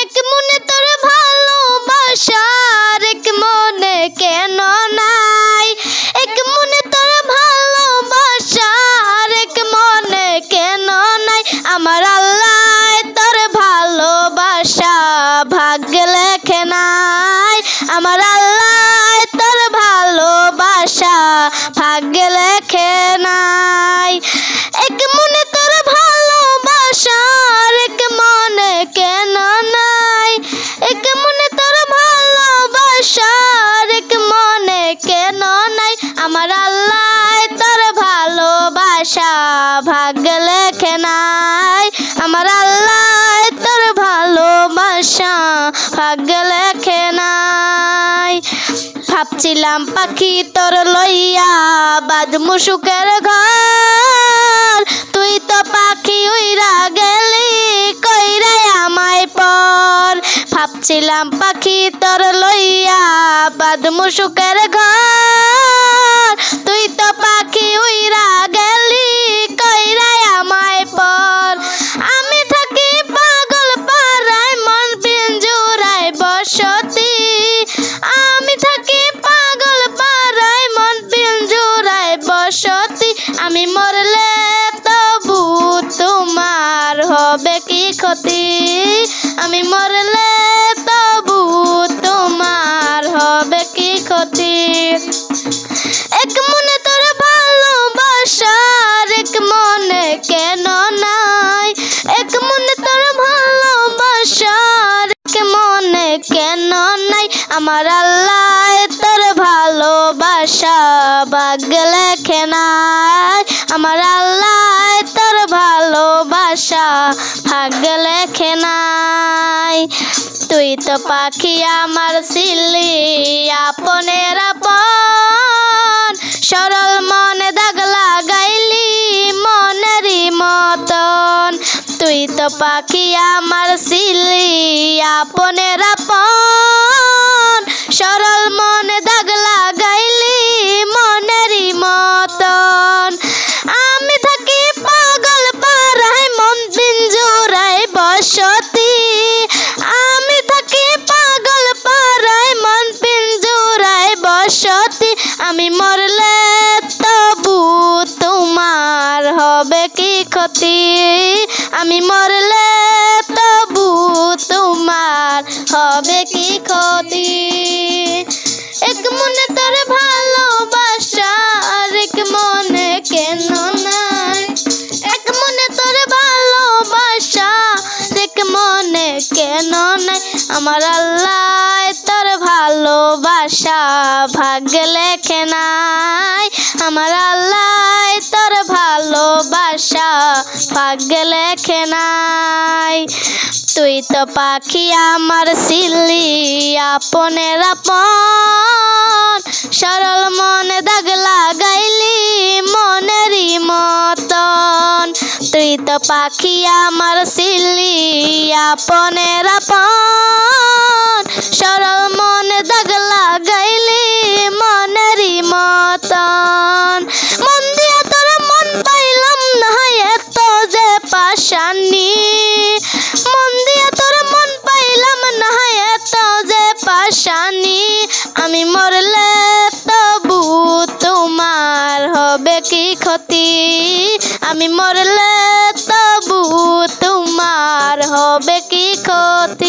এক মনে তোর ভালোবাসার এক মনে কেন নাই, এক মনে তোর ভালোবাসার এক মনে কেন নাই। আমার আল্লাহ তোর ভালোবাসা ভাগ্যে লেখে নাই, আমার আল্লাহ তোর ভালোবাসা ভাগ্যে লেখে নাই। এক মনে তোর ভালোবাসার এক মনে কেন নাই, এক মনে তোর ভালোবাসার এক মনে কেন নাই। আমার আল্লাহ তোর ভালোবাসা ভাগ্যে লেখে নাই, আমার আল্লাহ তোর ভালোবাসা ভাগ্যে লেখে নাই। ভাবছিলাম পাখি তোর লইয়া বাঁধমু সুখের ঘর, তুই তো পাখি উইরা গেলি কইরা আমায় পর। ভাবছিলাম পাখি তোর লইয়া বাঁধমু সুখের ঘর, তুই তো পাখি উইরা গেলি কইরা আমায় পর। আমি থাকি পাগল পাড়ায় মন পিঞ্জুরায় বসতি, আমি থাকি পাগল পাড়ায় মন পিঞ্জুরায় বসতি। আমি মরলে তবু তোমার হবে কি ক্ষতি, আমি মরলে তবু তোমার হবে কি ক্ষতি। এক মনে তোর ভালোবাসার এক মনে কেন নাই, এক মনে তোর ভালোবাসার এক মনে কেন নাই। আমার আল্লাহ তোর ভালোবাসা ভাগ্যে লেখে নাই, আমার আল্লাহ তোর ভালোবাসা ভাগ্যে লেখে নাই। তুই তো পাখি আমার ছিলি আপনের আপন, সরল মনে দাগ লাগাইলি মনেরই মতন। তুই তো পাখি আমার ছিলি আপনের আপন, সরল মনে দাগ লাগাইলি মনেরই মতন। আমি থাকি পাগল পাড়ায় মন পিঞ্জুরায় বসতি, আমি থাকি পাগল পাড়ায় মন পিঞ্জুরায় বসতি। আমি মরলে তবু তোমার হবে কি ক্ষতি, আমি মরলে তবু তোমার হবে কি ক্ষতি। এক মনে তোর ভালোবাসা আর এক মনে কেন নাই, এক মনে তোর ভালোবাসা এক মনে কেন নাই। আমার আল্লাহ তোর ভালোবাসা ভাগ্যে লেখে নাই, আমার আল্লাহ তোর ভালোবাসা ভাগ্যে লেখে নাই। তুই তো পাখি আমার ছিলি আপনের আপন, সরল মনে দাগ লাগাইলি মনেরই মতন। তুই তো পাখি আমার ছিলি আপনের আপন, সরল মনে দাগ লাগাইলি মনেরই মতন। মন দিয়া তোর মন পাইলাম না এত যে পাশানি, মন দিয়া তোর মন পাইলাম না এত যে পাশানি। আমি মরলে তবু তোমার হবে কি ক্ষতি, আমি মরলে তবু তোমার হবে কি ক্ষতি।